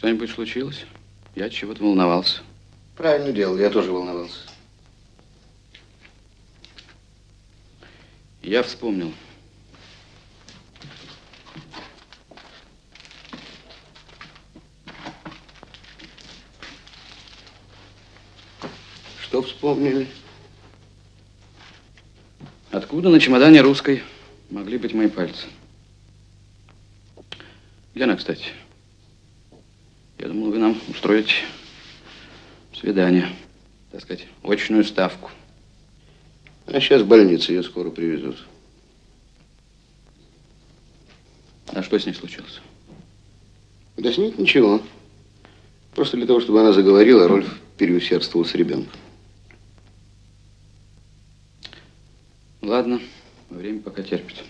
Что-нибудь случилось? Я от чего-то волновался. Правильно делал, я тоже волновался. Я вспомнил. Что вспомнили? Откуда на чемодане русской могли быть мои пальцы? Где она, кстати? Я думал, вы нам устроите свидание, так сказать, очную ставку. А сейчас в больнице, ее скоро привезут. А что с ней случилось? Да с ней ничего. Просто для того, чтобы она заговорила, Рольф переусердствовал с ребенком. Ладно, время пока терпит.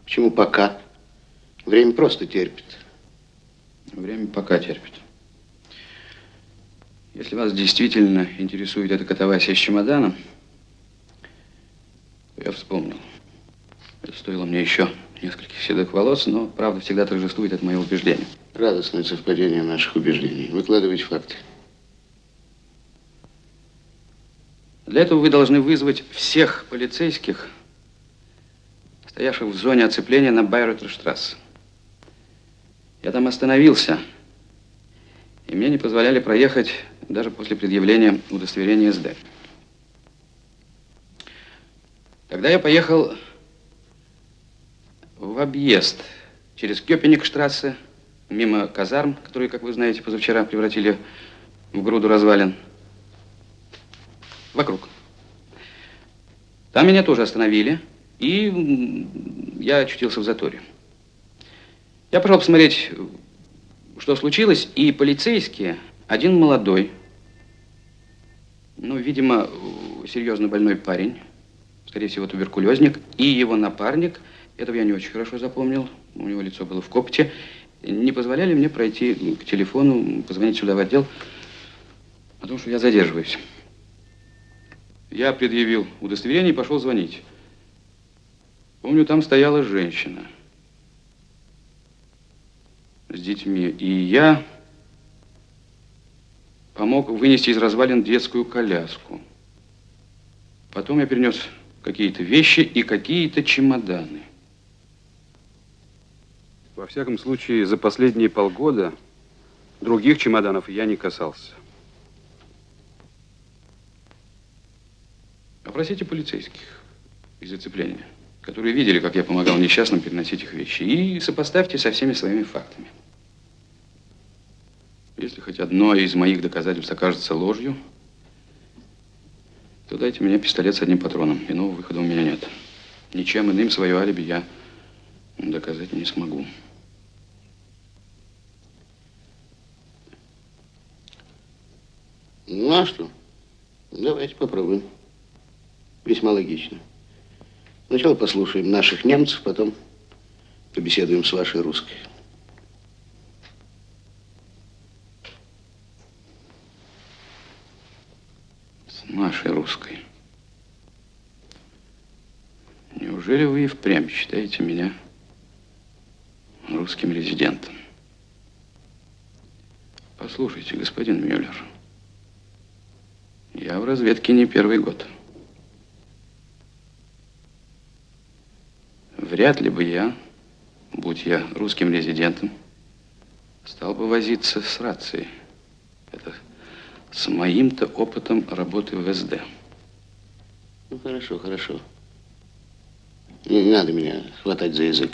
Почему пока? Время просто терпит. Время пока терпит. Если вас действительно интересует эта катавасия с чемоданом, то я вспомнил. Это стоило мне еще нескольких седых волос, но правда всегда торжествует это мое убеждение. Радостное совпадение наших убеждений. Выкладывайте факты. Для этого вы должны вызвать всех полицейских, стоявших в зоне оцепления на Байройтерштрассе. Я там остановился, и мне не позволяли проехать даже после предъявления удостоверения СД. Тогда я поехал в объезд через Кёпеникштрассе, мимо казарм, которые, как вы знаете, позавчера превратили в груду развалин, вокруг. Там меня тоже остановили, и я очутился в заторе. Я пошел посмотреть, что случилось, и полицейские, один молодой, ну, видимо, серьезно больной парень, скорее всего, туберкулезник, и его напарник, этого я не очень хорошо запомнил, у него лицо было в копоте, не позволяли мне пройти к телефону, позвонить сюда в отдел, потому что я задерживаюсь. Я предъявил удостоверение и пошел звонить. Помню, там стояла женщина с детьми, и я помог вынести из развалин детскую коляску. Потом я перенес какие-то вещи и какие-то чемоданы. Во всяком случае, за последние полгода других чемоданов я не касался. Опросите полицейских из оцепления, которые видели, как я помогал несчастным переносить их вещи, и сопоставьте со всеми своими фактами. Если хоть одно из моих доказательств окажется ложью, то дайте мне пистолет с одним патроном. Иного выхода у меня нет. Ничем иным свое алиби я доказать не смогу. Ну, а что? Давайте попробуем. Весьма логично. Сначала послушаем наших немцев, потом побеседуем с вашей русской. С нашей русской. Неужели вы и впрямь считаете меня русским резидентом? Послушайте, господин Мюллер, я в разведке не первый год. Вряд ли бы я, будь я русским резидентом, стал бы возиться с рацией. Это с моим-то опытом работы в СД. Ну, хорошо, хорошо. Не надо меня хватать за язык.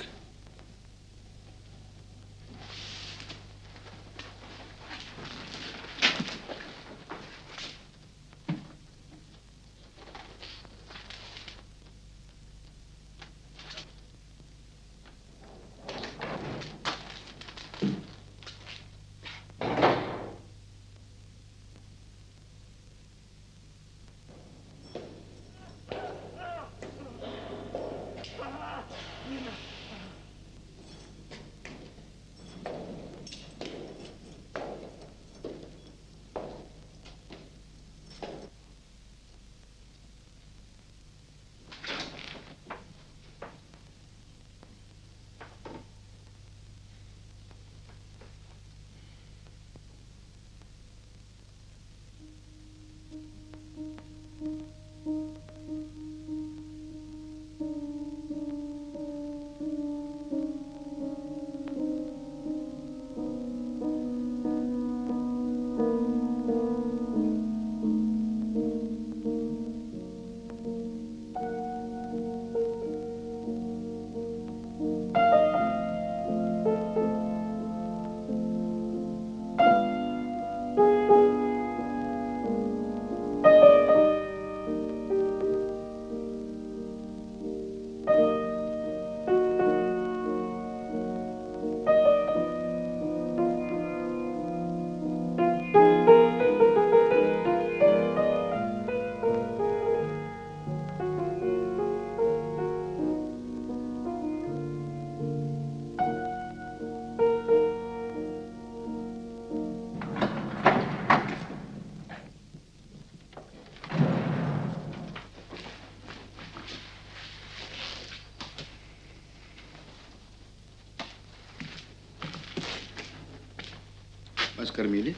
Вас кормили?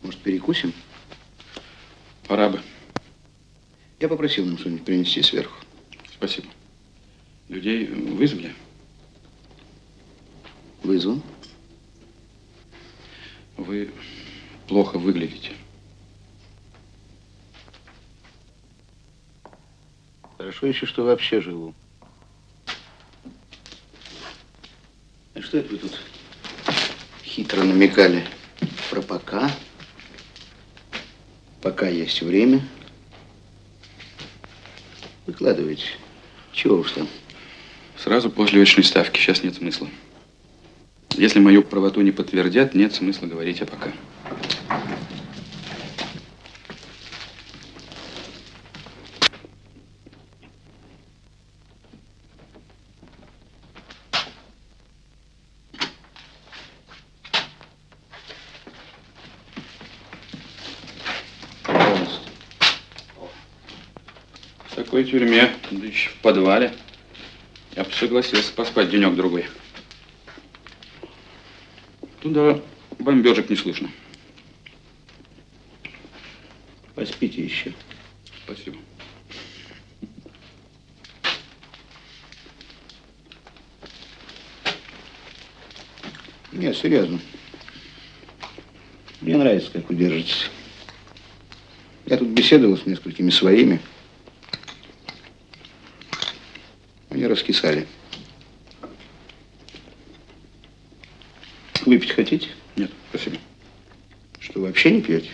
Может, перекусим? Пора бы. Я попросил нам что-нибудь принести сверху. Спасибо. Людей вызвали? Вызвал. Вы плохо выглядите. Хорошо еще, что вообще живу. А что это вы тут хитро намекали? Про пока. Пока есть время. Выкладывайте. Чего уж там? Сразу после очной ставки. Сейчас нет смысла. Если мою правоту не подтвердят, нет смысла говорить о пока. Пожалуйста. В такой тюрьме, да еще в подвале, я бы согласился поспать денек-другой. Туда бомбежек не слышно. Поспите еще. Спасибо. Нет, серьезно. Мне нравится, как вы держитесь. Я тут беседовал с несколькими своими. Они раскисали. Выпить хотите? Нет, спасибо. Что, вообще не пьете?